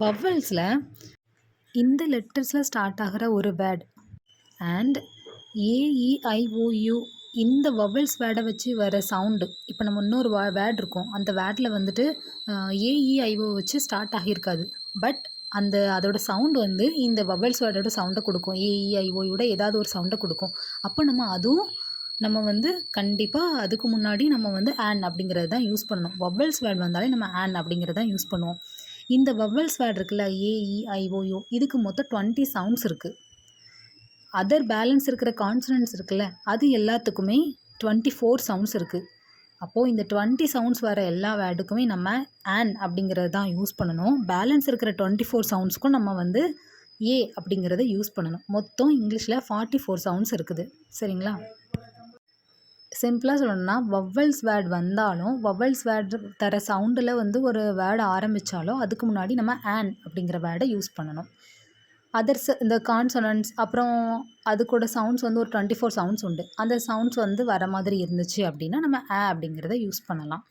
வவ்வல்ஸில் இந்த லெட்டர்ஸில் ஸ்டார்ட் ஆகிற ஒரு வேர்ட் அண்ட் ஏஇஐஓயு இந்த வவ்வல்ஸ் வேர்டை வச்சு வர சவுண்டு. இப்போ நம்ம இன்னொரு வேர்ட் இருக்கும், அந்த வேர்டில் வந்துட்டு ஏஇஐஓ வச்சு ஸ்டார்ட் ஆகியிருக்காது. பட் அதோட சவுண்டு வந்து இந்த வவ்வல்ஸ் வேர்டோட சவுண்டை கொடுக்கும். ஏஇஐஓயோட ஏதாவது ஒரு சவுண்டை கொடுக்கும். அப்போ நம்ம வந்து கண்டிப்பாக அதுக்கு முன்னாடி நம்ம வந்து ஆன் அப்படிங்கிறது தான் யூஸ் பண்ணணும். வவ்வல்ஸ் வேர்ட் வந்தாலே நம்ம ஆன் அப்படிங்கிறது தான் யூஸ் பண்ணுவோம். இந்த வவ்வல்ஸ் வேர்ட் இருக்குல்ல, ஏஇஐஓயு, இதுக்கு மொத்தம் 20 சவுண்ட்ஸ் இருக்குது. அதர் பேலன்ஸ் இருக்கிற கான்சனன்ட்ஸ் இருக்குல்ல, அது எல்லாத்துக்குமே 24 சவுண்ட்ஸ் இருக்குது. அப்போது இந்த 20 சவுண்ட்ஸ் வர எல்லா வேர்டுக்குமே நம்ம ஆன் அப்படிங்கிறது தான் யூஸ் பண்ணணும். பேலன்ஸ் இருக்கிற 24 சவுண்ட்ஸ்க்கும் நம்ம வந்து ஏ அப்படிங்கிறத யூஸ் பண்ணணும். மொத்தம் இங்கிலீஷில் 44 சவுண்ட்ஸ் இருக்குது. சரிங்களா? சிம்பிளாக சொல்லணும்னா, வவ்வல்ஸ் வேர்ட் வந்தாலும் வவ்வல்ஸ் வேர்டு தர சவுண்டில் வந்து ஒரு வேர்டு ஆரம்பித்தாலும் அதுக்கு முன்னாடி நம்ம ஆன் அப்படிங்கிற வேர்டை யூஸ் பண்ணணும். அதர்ஸ் இந்த கான்சனன்ட்ஸ் அப்புறம் அது கூட சவுண்ட்ஸ் வந்து ஒரு 24 சவுண்ட்ஸ் உண்டு. அந்த சவுண்ட்ஸ் வந்து வர மாதிரி இருந்துச்சு அப்படின்னா நம்ம அப்படிங்கிறத யூஸ் பண்ணலாம்.